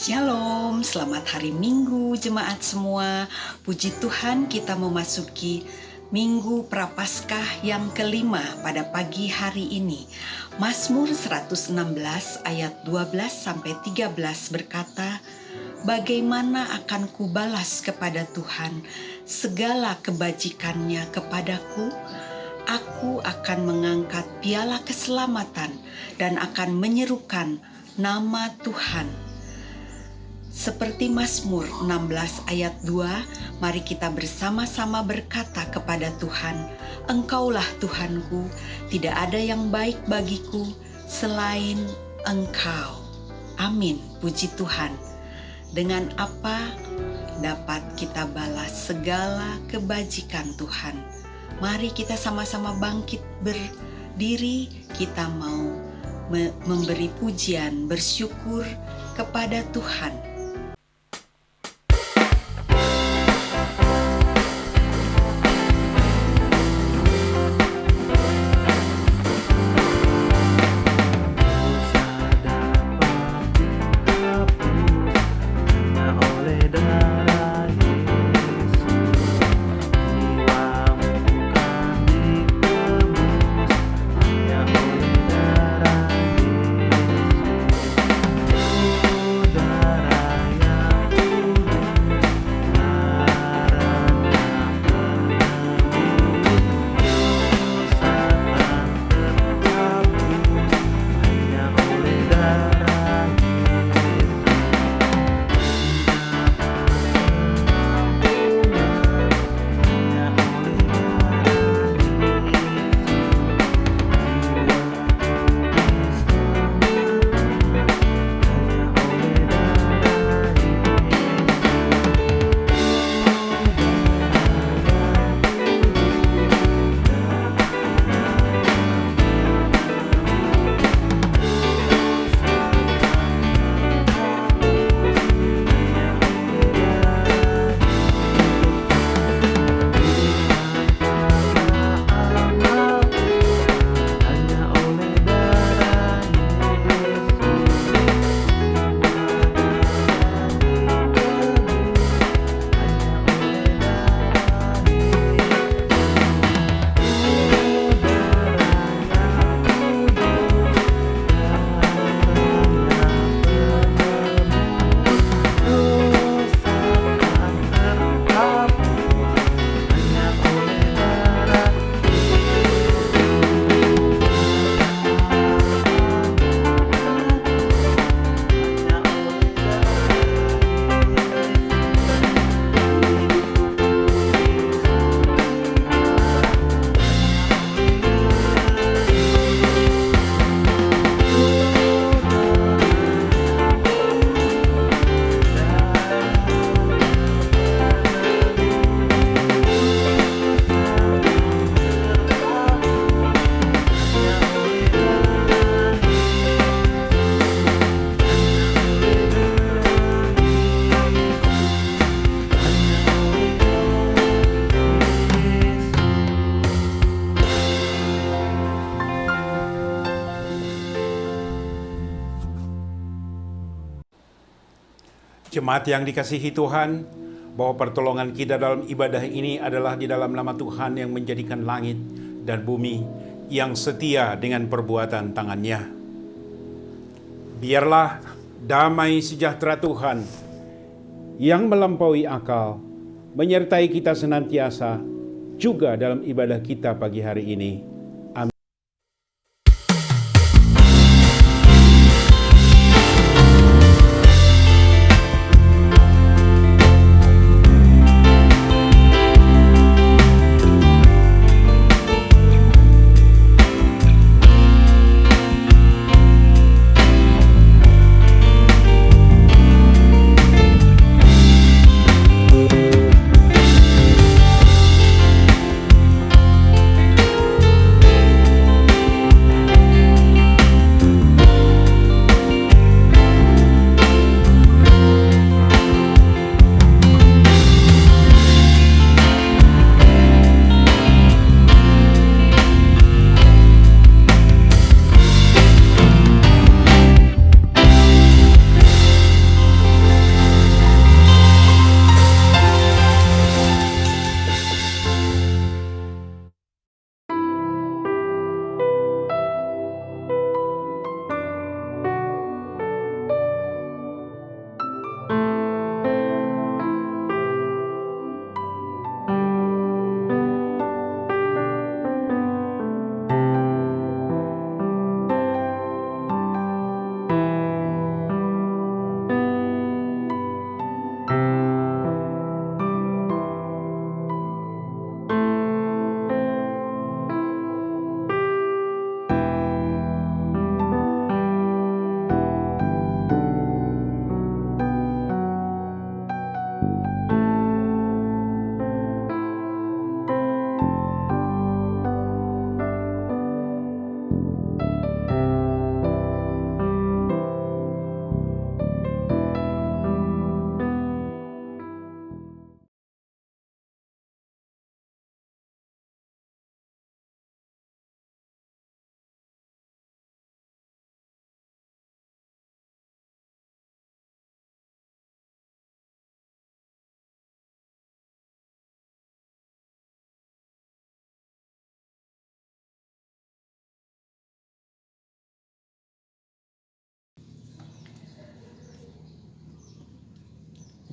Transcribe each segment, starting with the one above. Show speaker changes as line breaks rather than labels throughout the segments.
Shalom, selamat hari Minggu jemaat semua. Puji Tuhan kita memasuki Minggu Prapaskah yang kelima pada pagi hari ini. Mazmur 116 ayat 12-13 berkata, "Bagaimana akan kubalas kepada Tuhan segala kebajikannya kepadaku? Aku akan mengangkat piala keselamatan dan akan menyerukan nama Tuhan." Seperti Mazmur 16 ayat 2, mari kita bersama-sama berkata kepada Tuhan, "Engkaulah Tuhanku, tidak ada yang baik bagiku selain Engkau." Amin, puji Tuhan. Dengan apa dapat kita balas segala kebajikan Tuhan? Mari kita sama-sama bangkit berdiri, kita mau memberi pujian, bersyukur kepada Tuhan.
Jemaat yang dikasihi Tuhan, bahwa pertolongan kita dalam ibadah ini adalah di dalam nama Tuhan yang menjadikan langit dan bumi, yang setia dengan perbuatan tangannya. Biarlah damai sejahtera Tuhan yang melampaui akal menyertai kita senantiasa juga dalam ibadah kita pagi hari ini.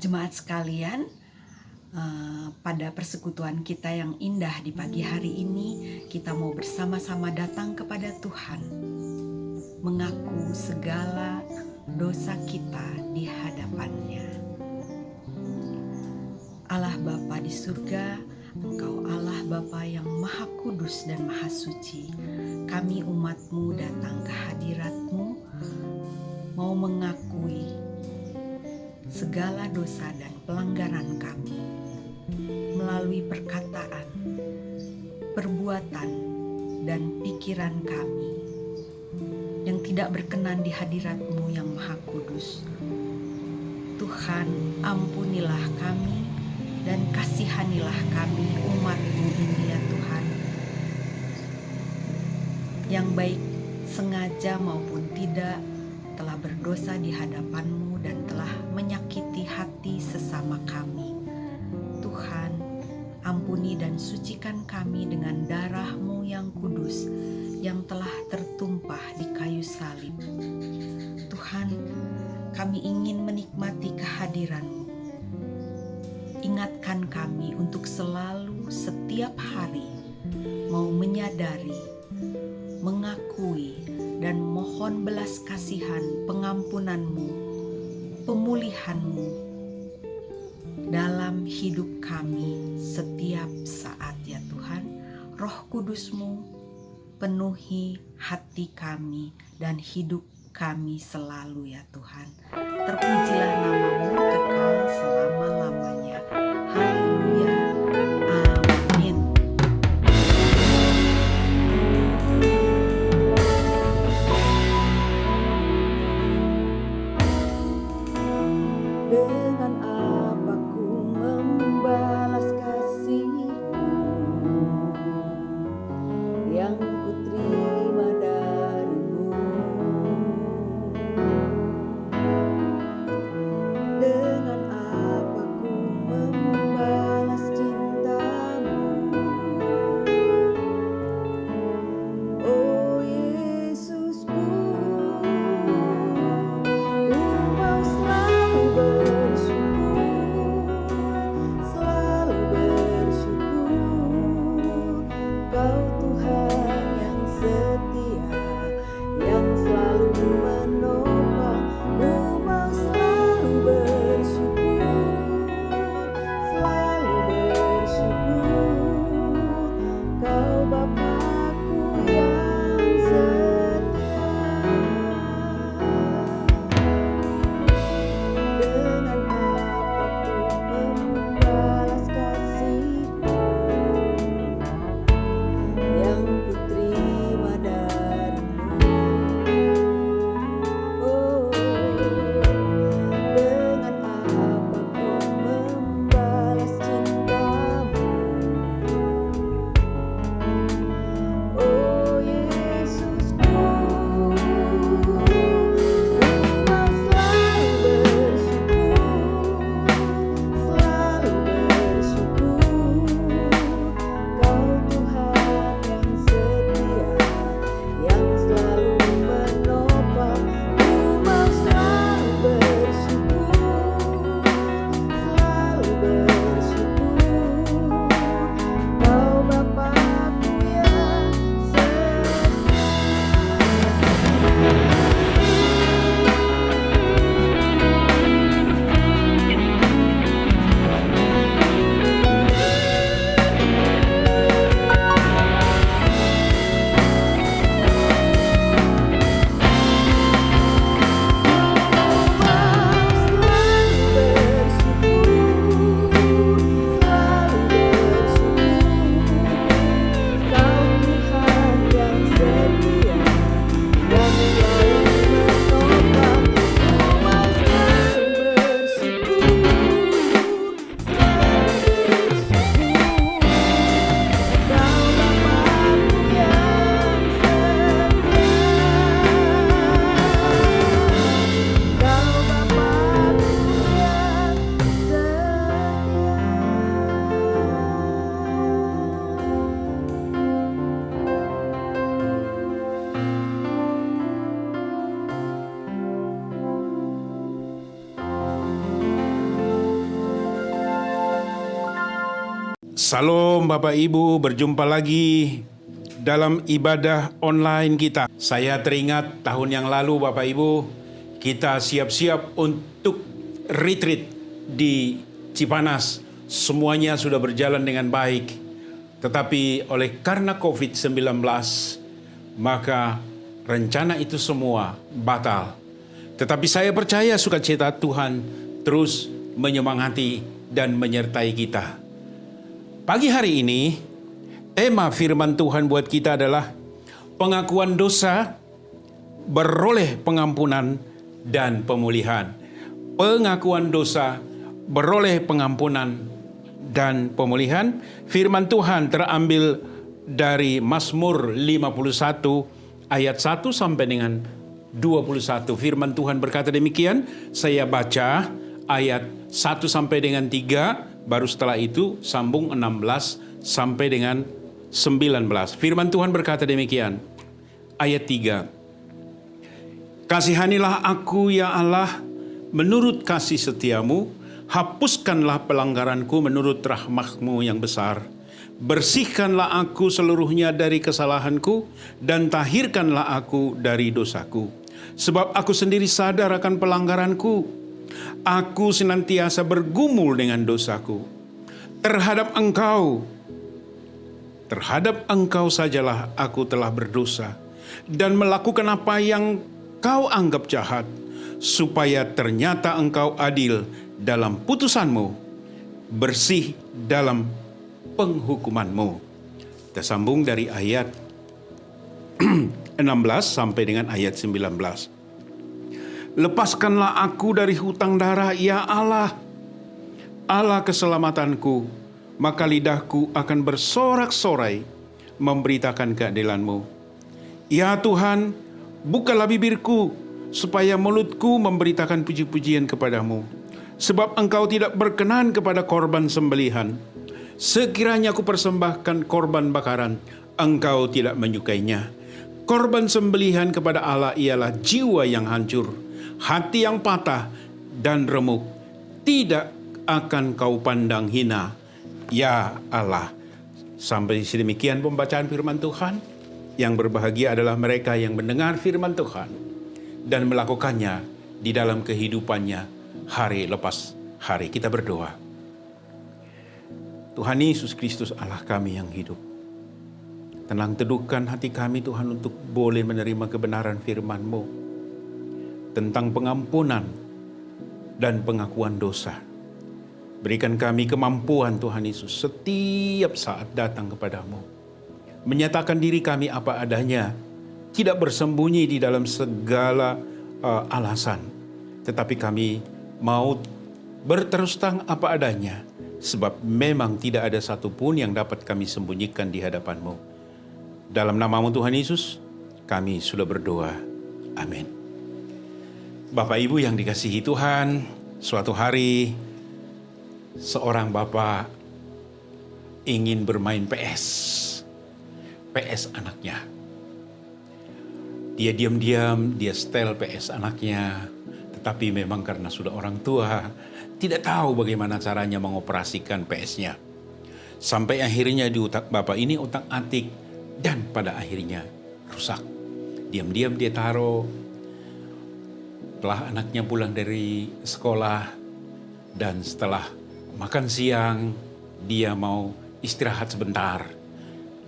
Jemaat sekalian, pada persekutuan kita yang indah di pagi hari ini, kita mau bersama-sama datang kepada Tuhan, mengaku segala dosa kita di hadapan-Nya. Allah Bapa di surga, Engkau Allah Bapa yang Maha Kudus dan Maha Suci. Kami umat-Mu datang ke hadirat-Mu, mau mengakui segala dosa dan pelanggaran kami melalui perkataan, perbuatan, dan pikiran kami yang tidak berkenan di hadirat-Mu yang Maha Kudus. Tuhan, ampunilah kami dan kasihanilah kami umat-Mu ini ya Tuhan, yang baik sengaja maupun tidak telah berdosa di hadapan-Mu dan telah menyakiti hati sesama kami. Tuhan, ampuni dan sucikan kami dengan darah-Mu yang kudus yang telah tertumpah di kayu salib. Tuhan, kami ingin menikmati kehadiran-Mu. Ingatkan kami untuk selalu setiap hari mau menyadari, mengakui, dan mohon belas kasihan, pengampunan-Mu, pemulihan-Mu dalam hidup kami setiap saat ya Tuhan. Roh Kudus-Mu penuhi hati kami dan hidup kami selalu ya Tuhan. Terpujilah nama-Mu kekal selama-lamanya. Haleluya. Amin. Dengan apa ku membalas kasih-Mu yang ku terima dari-Mu? Dengan apa ku
Salam Bapak Ibu, berjumpa lagi dalam ibadah online kita. Saya teringat tahun yang lalu Bapak Ibu, kita siap-siap untuk retreat di Cipanas. Semuanya sudah berjalan dengan baik. Tetapi karena COVID-19, maka rencana itu semua batal. Tetapi saya percaya sukacita Tuhan terus menyemangati dan menyertai kita. Pagi hari ini, tema firman Tuhan buat kita adalah pengakuan dosa, beroleh pengampunan dan pemulihan. Pengakuan dosa, beroleh pengampunan dan pemulihan. Firman Tuhan terambil dari Mazmur 51 ayat 1 sampai dengan 21. Firman Tuhan berkata demikian, saya baca ayat 1 sampai dengan 3, baru setelah itu sambung 16 sampai dengan 19. Firman Tuhan berkata demikian, ayat 3. Kasihanilah aku ya Allah, menurut kasih setiamu, hapuskanlah pelanggaranku menurut rahmat-Mu yang besar. Bersihkanlah aku seluruhnya dari kesalahanku, dan tahirkanlah aku dari dosaku. Sebab aku sendiri sadar akan pelanggaranku. Aku senantiasa bergumul dengan dosaku. Terhadap engkau sajalah aku telah berdosa, dan melakukan apa yang kau anggap jahat, supaya ternyata engkau adil dalam putusanmu, bersih dalam penghukumanmu. Kita sambung dari ayat 16 sampai dengan ayat 19. Lepaskanlah aku dari hutang darah, ya Allah, Allah keselamatanku, maka lidahku akan bersorak-sorai memberitakan keadilan-Mu. Ya Tuhan, bukalah bibirku, supaya mulutku memberitakan puji-pujian kepadamu. Sebab Engkau tidak berkenan kepada korban sembelihan. Sekiranya aku persembahkan korban bakaran, Engkau tidak menyukainya. Korban sembelihan kepada Allah ialah jiwa yang hancur, hati yang patah dan remuk, tidak akan kau pandang hina, ya Allah. Sampai sedemikian pembacaan firman Tuhan. Yang berbahagia adalah mereka yang mendengar firman Tuhan dan melakukannya di dalam kehidupannya hari lepas hari. Kita berdoa. Tuhan Yesus Kristus Allah kami yang hidup, tenang teduhkan hati kami Tuhan untuk boleh menerima kebenaran firman-Mu tentang pengampunan dan pengakuan dosa. Berikan kami kemampuan Tuhan Yesus setiap saat datang kepadamu, menyatakan diri kami apa adanya, tidak bersembunyi di dalam segala alasan, tetapi kami mau berterus terang apa adanya, sebab memang tidak ada satupun yang dapat kami sembunyikan di hadapan-Mu. Dalam nama-Mu Tuhan Yesus, kami sudah berdoa. Amin. Bapak Ibu yang dikasihi Tuhan, suatu hari seorang bapak ingin bermain PS anaknya. Dia diam-diam, dia setel PS anaknya, tetapi memang karena sudah orang tua, tidak tahu bagaimana caranya mengoperasikan PS-nya. Sampai akhirnya di otak bapak ini otak-atik, dan pada akhirnya rusak. Diam-diam dia taruh. Setelah anaknya pulang dari sekolah dan setelah makan siang, dia mau istirahat sebentar.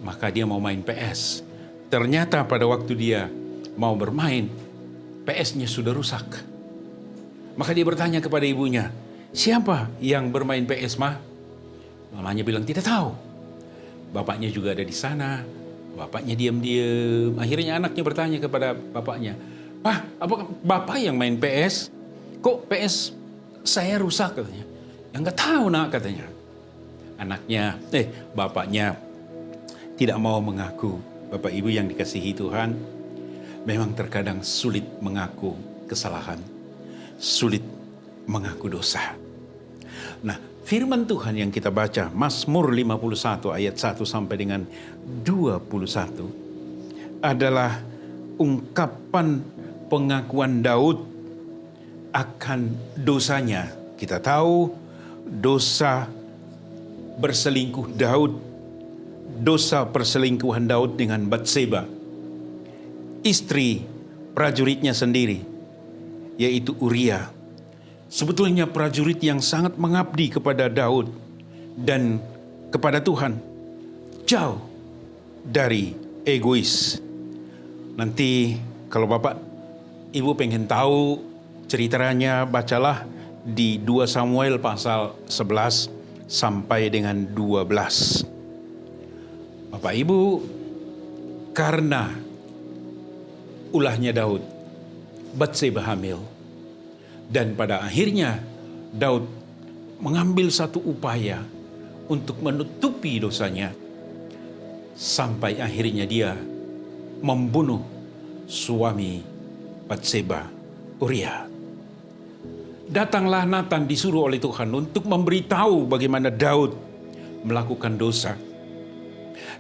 Maka dia mau main PS. Ternyata pada waktu dia mau bermain, PS-nya sudah rusak. Maka dia bertanya kepada ibunya, siapa yang bermain PS, Ma? Mamanya bilang tidak tahu. Bapaknya juga ada di sana. Bapaknya diam-diam. Akhirnya anaknya bertanya kepada bapaknya, Pak, apakah Bapak yang main PS? Kok PS saya rusak katanya? Ya nggak tahu nak katanya. Bapaknya tidak mau mengaku. Bapak Ibu yang dikasihi Tuhan, memang terkadang sulit mengaku kesalahan, sulit mengaku dosa. Nah, firman Tuhan yang kita baca, Mazmur 51 ayat 1 sampai dengan 21, adalah ungkapan pengakuan Daud akan dosanya. Kita tahu dosa berselingkuh Daud, dosa perselingkuhan Daud dengan Batseba, istri prajuritnya sendiri, yaitu Uria. Sebetulnya prajurit yang sangat mengabdi kepada Daud dan kepada Tuhan, jauh dari egois. Nanti kalau Bapak Ibu pengen tahu ceritanya, bacalah di 2 Samuel pasal 11 sampai dengan 12. Bapak Ibu, karena ulahnya Daud, Batseba hamil. Dan pada akhirnya Daud mengambil satu upaya untuk menutupi dosanya. Sampai akhirnya dia membunuh suami Batseba, Uria. Datanglah Natan disuruh oleh Tuhan untuk memberitahu bagaimana Daud melakukan dosa.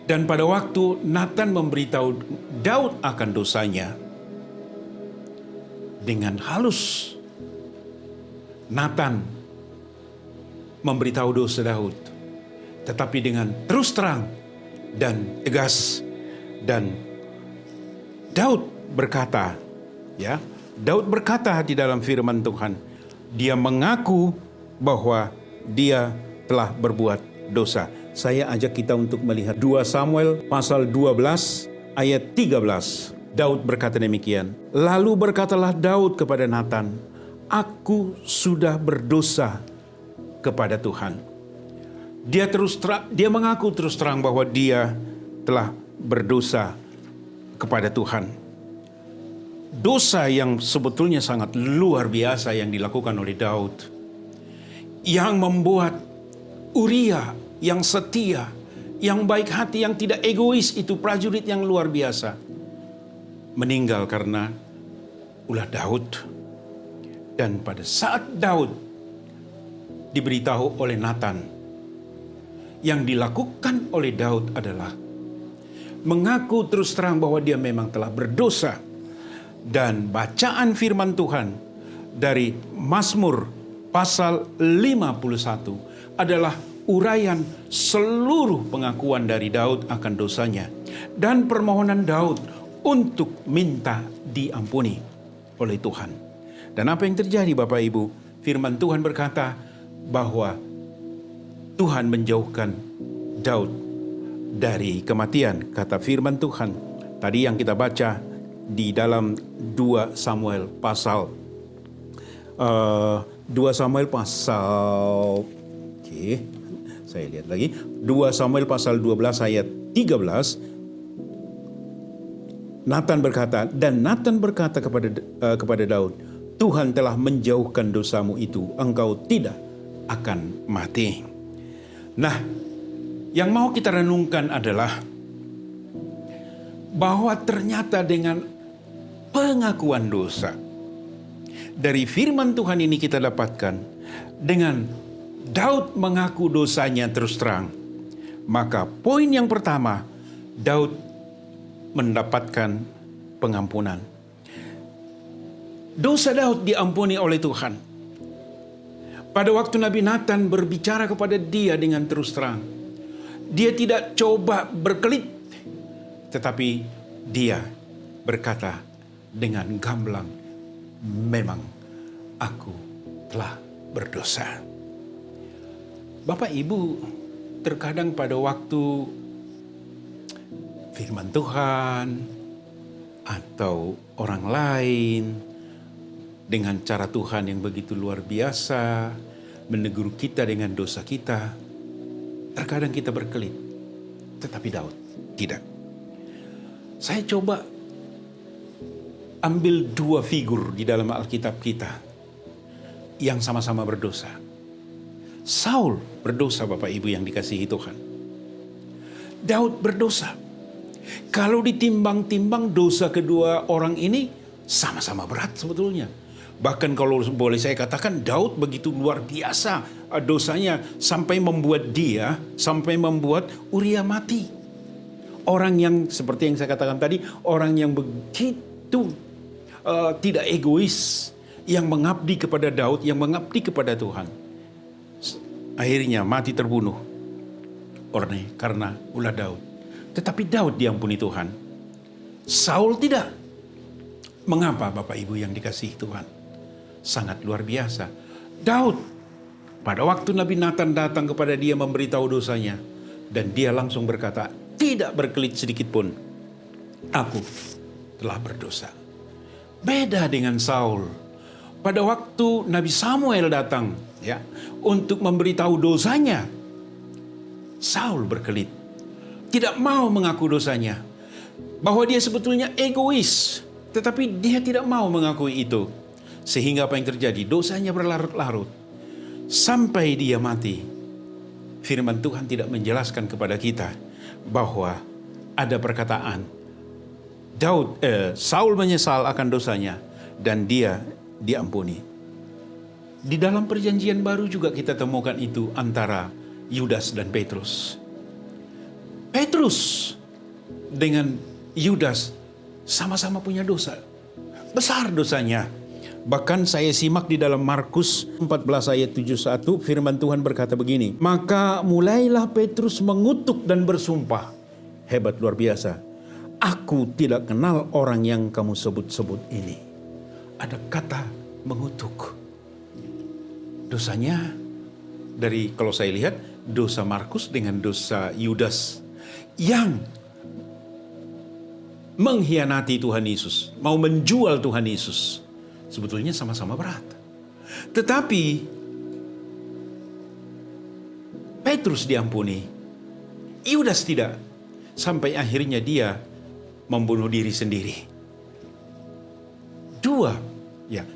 Dan pada waktu Natan memberitahu Daud akan dosanya, dengan halus Natan memberitahu dosa Daud, tetapi dengan terus terang dan tegas. Dan Daud berkata, Daud berkata di dalam firman Tuhan, dia mengaku bahwa dia telah berbuat dosa. Saya ajak kita untuk melihat 2 Samuel pasal 12 ayat 13. Daud berkata demikian, lalu berkatalah Daud kepada Natan, aku sudah berdosa kepada Tuhan. Dia mengaku terus terang bahwa dia telah berdosa kepada Tuhan. Dosa yang sebetulnya sangat luar biasa yang dilakukan oleh Daud, yang membuat Uria yang setia, yang baik hati, yang tidak egois, itu prajurit yang luar biasa, meninggal karena ulah Daud. Dan pada saat Daud diberitahu oleh Natan, yang dilakukan oleh Daud adalah mengaku terus terang bahwa dia memang telah berdosa. Dan bacaan firman Tuhan dari Mazmur pasal 51 adalah uraian seluruh pengakuan dari Daud akan dosanya dan permohonan Daud untuk minta diampuni oleh Tuhan. Dan apa yang terjadi Bapak Ibu? Firman Tuhan berkata bahwa Tuhan menjauhkan Daud dari kematian. Kata firman Tuhan tadi yang kita baca di dalam 2 Samuel pasal 2 Samuel pasal saya lihat lagi 2 Samuel pasal 12 ayat 13. Natan berkata kepada Daud, Tuhan telah menjauhkan dosamu itu, engkau tidak akan mati. Nah, yang mau kita renungkan adalah bahwa ternyata dengan pengakuan dosa, dari firman Tuhan ini kita dapatkan, dengan Daud mengaku dosanya terus terang, maka poin yang pertama, Daud mendapatkan pengampunan. Dosa Daud diampuni oleh Tuhan. Pada waktu Nabi Natan berbicara kepada dia dengan terus terang, dia tidak coba berkelit, tetapi dia berkata dengan gamblang, memang aku telah berdosa. Bapak Ibu, terkadang pada waktu firman Tuhan atau orang lain dengan cara Tuhan yang begitu luar biasa menegur kita dengan dosa kita, terkadang kita berkelit. Tetapi Daud tidak. Saya coba ambil 2 figur di dalam Alkitab kita yang sama-sama berdosa. Saul berdosa, Bapak Ibu yang dikasihi Tuhan. Daud berdosa. Kalau ditimbang-timbang dosa kedua orang ini sama-sama berat sebetulnya. Bahkan kalau boleh saya katakan, Daud begitu luar biasa dosanya sampai membuat Uria mati. Orang yang seperti yang saya katakan tadi, orang yang begitu tidak egois, yang mengabdi kepada Daud, yang mengabdi kepada Tuhan, akhirnya mati terbunuh oleh karena ulah Daud. Tetapi Daud diampuni Tuhan. Saul tidak. Mengapa Bapak Ibu yang dikasihi Tuhan? Sangat luar biasa. Daud, pada waktu Nabi Nathan datang kepada dia memberitahu dosanya, dan dia langsung berkata, tidak berkelit sedikit pun, aku telah berdosa. Beda dengan Saul. Pada waktu Nabi Samuel datang untuk memberitahu dosanya, Saul berkelit. Tidak mau mengaku dosanya. Bahwa dia sebetulnya egois. Tetapi dia tidak mau mengakui itu. Sehingga apa yang terjadi? Dosanya berlarut-larut. Sampai dia mati. Firman Tuhan tidak menjelaskan kepada kita bahwa ada perkataan. Saul menyesal akan dosanya. Dan dia diampuni. Di dalam perjanjian baru juga kita temukan itu antara Yudas dan Petrus. Petrus dengan Yudas sama-sama punya dosa. Besar dosanya. Bahkan saya simak di dalam Markus 14 ayat 71, firman Tuhan berkata begini. Maka mulailah Petrus mengutuk dan bersumpah. Hebat, luar biasa. Aku tidak kenal orang yang kamu sebut-sebut ini. Ada kata mengutuk. Dosanya dari, kalau saya lihat, dosa Markus dengan dosa Yudas yang mengkhianati Tuhan Yesus, mau menjual Tuhan Yesus, sebetulnya sama-sama berat. Tetapi Petrus diampuni, Yudas tidak, sampai akhirnya dia membunuh diri sendiri. Dua,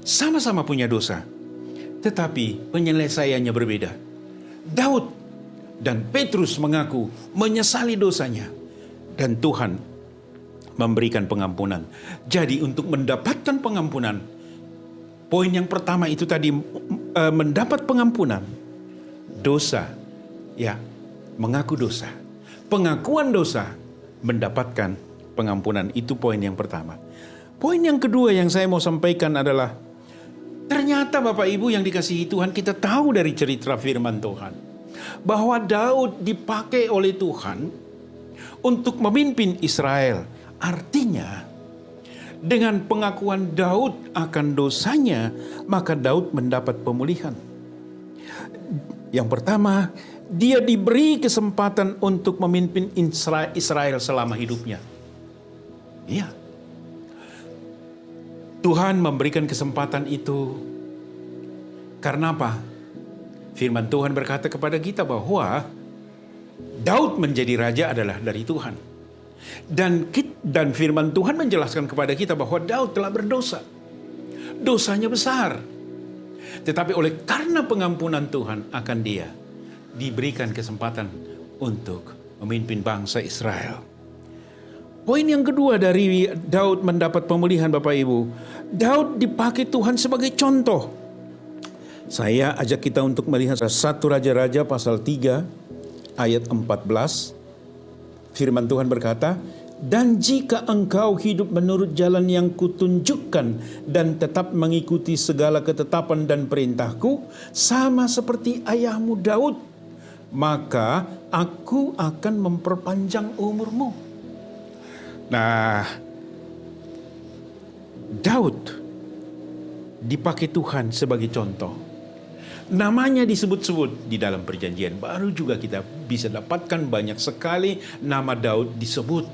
sama-sama punya dosa, tetapi penyelesaiannya berbeda. Daud dan Petrus mengaku menyesali dosanya, dan Tuhan memberikan pengampunan. Jadi untuk mendapatkan pengampunan, poin yang pertama itu tadi, mendapat pengampunan dosa, mengaku dosa. Pengakuan dosa, mendapatkan pengampunan, itu poin yang pertama. Poin yang kedua yang saya mau sampaikan adalah, ternyata Bapak Ibu yang dikasihi Tuhan, kita tahu dari cerita firman Tuhan bahwa Daud dipakai oleh Tuhan untuk memimpin Israel. Artinya, dengan pengakuan Daud akan dosanya, maka Daud mendapat pemulihan. Yang pertama, dia diberi kesempatan untuk memimpin Israel selama hidupnya. Iya. Tuhan memberikan kesempatan itu. Karena apa? Firman Tuhan berkata kepada kita bahwa Daud menjadi raja adalah dari Tuhan. Dan firman Tuhan menjelaskan kepada kita bahwa Daud telah berdosa. Dosanya besar. Tetapi oleh karena pengampunan Tuhan akan dia, diberikan kesempatan untuk memimpin bangsa Israel. Poin yang kedua dari Daud mendapat pemulihan, Bapak Ibu. Daud dipakai Tuhan sebagai contoh. Saya ajak kita untuk melihat 1 Raja-Raja pasal 3 ayat 14. Firman Tuhan berkata, dan jika engkau hidup menurut jalan yang kutunjukkan dan tetap mengikuti segala ketetapan dan perintahku, sama seperti ayahmu Daud, maka aku akan memperpanjang umurmu. Nah, Daud dipakai Tuhan sebagai contoh. Namanya disebut-sebut di dalam perjanjian baru juga kita bisa dapatkan banyak sekali nama Daud disebut.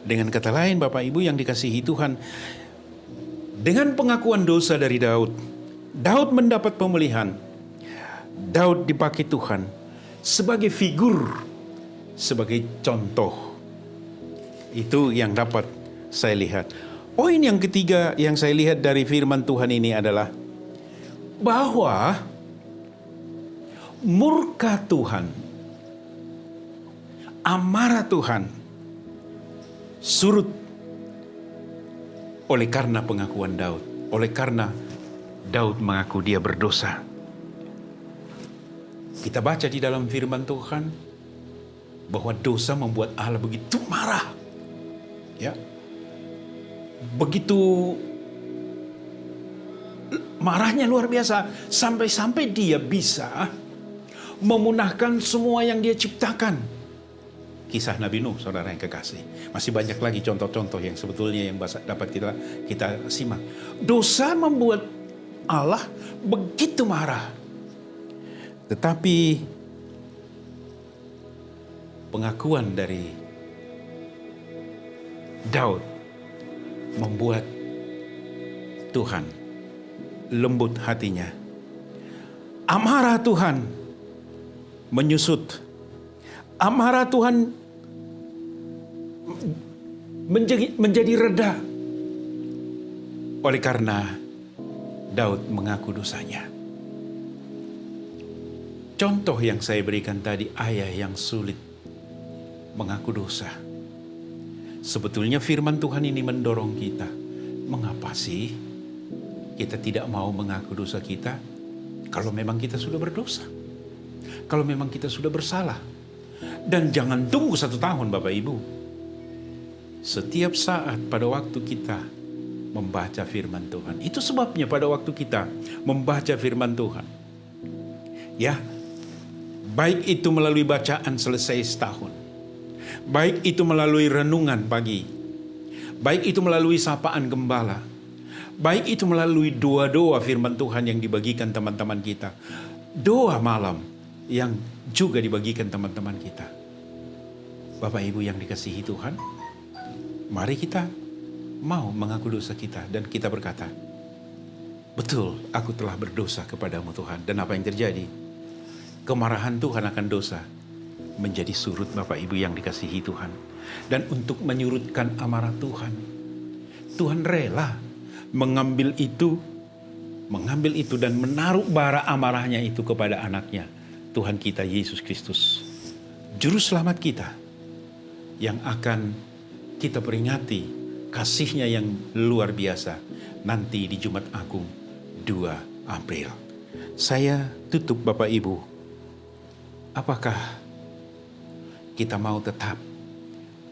Dengan kata lain Bapak Ibu yang dikasihi Tuhan, dengan pengakuan dosa dari Daud, Daud mendapat pemulihan. Daud dipakai Tuhan sebagai figur, sebagai contoh. Itu yang dapat saya lihat. Poin yang ketiga yang saya lihat dari firman Tuhan ini adalah bahwa murka Tuhan, amarah Tuhan surut oleh karena pengakuan Daud, oleh karena Daud mengaku dia berdosa. Kita baca di dalam firman Tuhan bahwa dosa membuat Allah begitu marah, begitu marahnya luar biasa, sampai-sampai dia bisa memunahkan semua yang dia ciptakan. kisah Nabi Nuh, saudara yang kekasih. Masih banyak lagi contoh-contoh yang sebetulnya yang dapat kita simak. Dosa membuat Allah begitu marah. Tetapi pengakuan dari Daud membuat Tuhan lembut hatinya. Amarah Tuhan menyusut. Amarah Tuhan menjadi reda oleh karena Daud mengaku dosanya. Contoh yang saya berikan tadi, ayah yang sulit mengaku dosa. Sebetulnya firman Tuhan ini mendorong kita. Mengapa sih kita tidak mau mengaku dosa kita kalau memang kita sudah berdosa? Kalau memang kita sudah bersalah? Dan jangan tunggu 1 tahun Bapak Ibu. Setiap saat pada waktu kita membaca firman Tuhan. Itu sebabnya pada waktu kita membaca firman Tuhan. Ya, baik itu melalui bacaan selesai setahun. Baik itu melalui renungan pagi. Baik itu melalui sapaan gembala. Baik itu melalui doa-doa firman Tuhan yang dibagikan teman-teman kita. Doa malam yang juga dibagikan teman-teman kita. Bapak Ibu yang dikasihi Tuhan, mari kita mau mengaku dosa kita dan kita berkata, betul, aku telah berdosa kepadamu Tuhan. Dan apa yang terjadi? Kemarahan Tuhan akan dosa menjadi surut Bapak Ibu yang dikasihi Tuhan. Dan untuk menyurutkan amarah Tuhan, Tuhan rela mengambil itu dan menaruh bara amarahnya itu kepada anaknya, Tuhan kita Yesus Kristus, Juru Selamat kita, yang akan kita peringati kasih-Nya yang luar biasa nanti di Jumat Agung 2 April. Saya tutup Bapak Ibu. Apakah kita mau tetap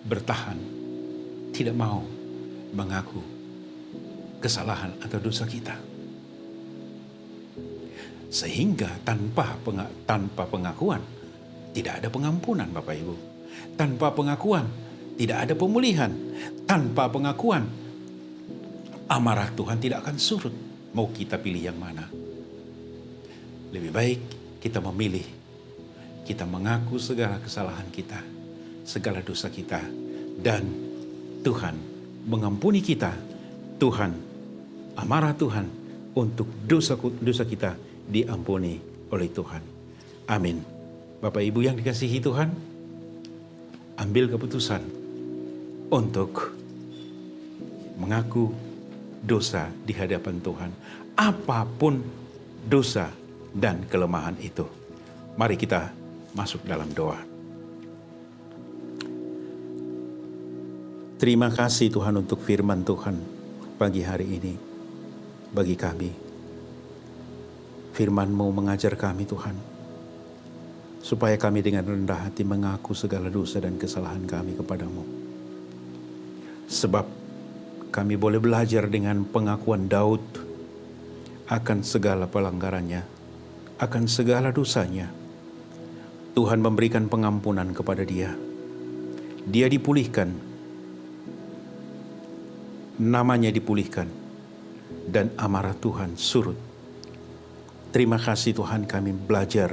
bertahan, tidak mau mengaku kesalahan atau dosa kita? Sehingga tanpa pengakuan tidak ada pengampunan Bapak Ibu. Tanpa pengakuan tidak ada pemulihan. Tanpa pengakuan amarah Tuhan tidak akan surut. Mau kita pilih yang mana? Lebih baik kita memilih. Kita mengaku segala kesalahan kita, segala dosa kita, dan Tuhan mengampuni kita. Tuhan, amarah Tuhan untuk dosa kita diampuni oleh Tuhan. Amin. Bapak Ibu yang dikasihi Tuhan, ambil keputusan untuk mengaku dosa di hadapan Tuhan. Apapun dosa dan kelemahan itu. Mari kita masuk dalam doa. Terima kasih Tuhan untuk firman Tuhan pagi hari ini bagi kami. Firman-Mu mengajar kami Tuhan, supaya kami dengan rendah hati mengaku segala dosa dan kesalahan kami kepadamu. Sebab kami boleh belajar dengan pengakuan Daud akan segala pelanggarannya, akan segala dosanya. Tuhan memberikan pengampunan kepada dia. Dia dipulihkan, namanya dipulihkan, dan amarah Tuhan surut. Terima kasih Tuhan, kami belajar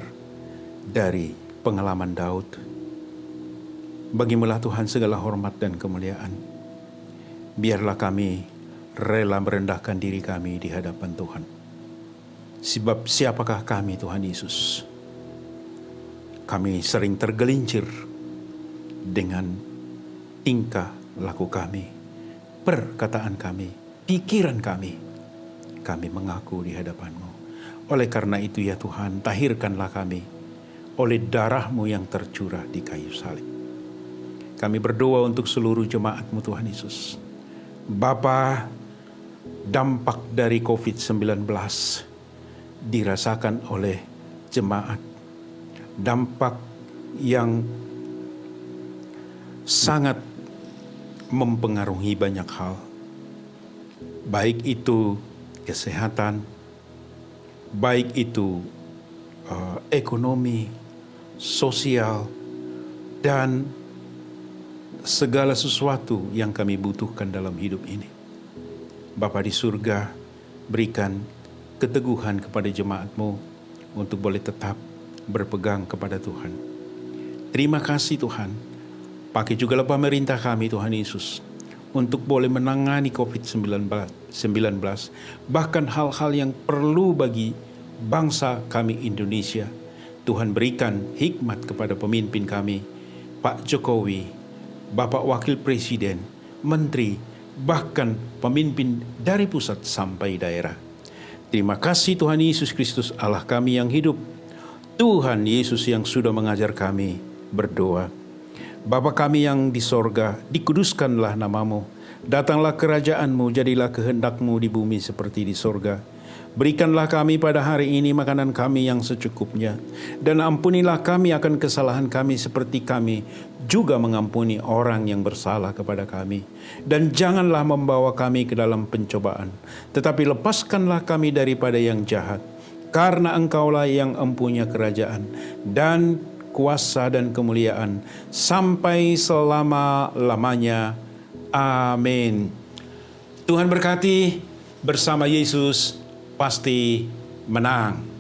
dari pengalaman Daud. Bagimulah Tuhan segala hormat dan kemuliaan. Biarlah kami rela merendahkan diri kami di hadapan Tuhan. Sebab siapakah kami Tuhan Yesus? Kami sering tergelincir dengan tingkah laku kami, perkataan kami, pikiran kami. Kami mengaku di hadapan-Mu. Oleh karena itu ya Tuhan, tahirkanlah kami oleh darah-Mu yang tercurah di kayu salib. Kami berdoa untuk seluruh jemaat-Mu Tuhan Yesus. Bapa, dampak dari COVID-19 dirasakan oleh jemaat. Dampak yang sangat mempengaruhi banyak hal. Baik itu kesehatan, baik itu ekonomi, sosial, dan segala sesuatu yang kami butuhkan dalam hidup ini. Bapa di surga, berikan keteguhan kepada jemaat-Mu untuk boleh tetap berpegang kepada Tuhan. Terima kasih Tuhan. Pakai juga pemerintah kami Tuhan Yesus untuk boleh menangani COVID-19, bahkan hal-hal yang perlu bagi bangsa kami Indonesia. Tuhan berikan hikmat kepada pemimpin kami, Pak Jokowi, Bapak Wakil Presiden, Menteri, bahkan pemimpin dari pusat sampai daerah. Terima kasih Tuhan Yesus Kristus, Allah kami yang hidup. Tuhan Yesus yang sudah mengajar kami berdoa. Bapa kami yang di sorga, dikuduskanlah namamu. Datanglah kerajaan-Mu, jadilah kehendak-Mu di bumi seperti di sorga. Berikanlah kami pada hari ini makanan kami yang secukupnya. Dan ampunilah kami akan kesalahan kami seperti kami juga mengampuni orang yang bersalah kepada kami. Dan janganlah membawa kami ke dalam pencobaan, tetapi lepaskanlah kami daripada yang jahat. Karena Engkaulah yang empunya kerajaan dan kuasa dan kemuliaan sampai selama-lamanya. Amin. Tuhan berkati. Bersama Yesus pasti menang.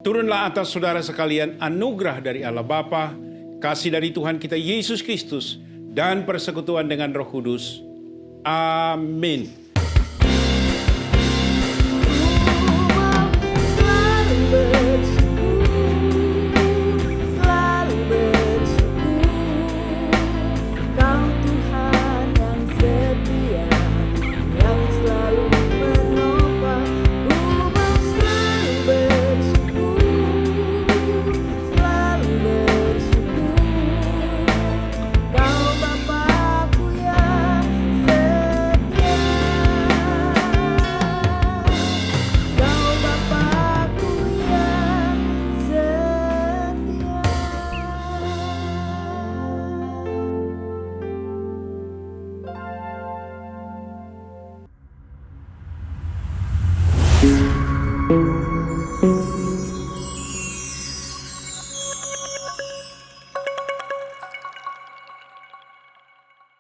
Turunlah atas saudara sekalian anugerah dari Allah Bapa, kasih dari Tuhan kita Yesus Kristus, dan persekutuan dengan Roh Kudus. Amin.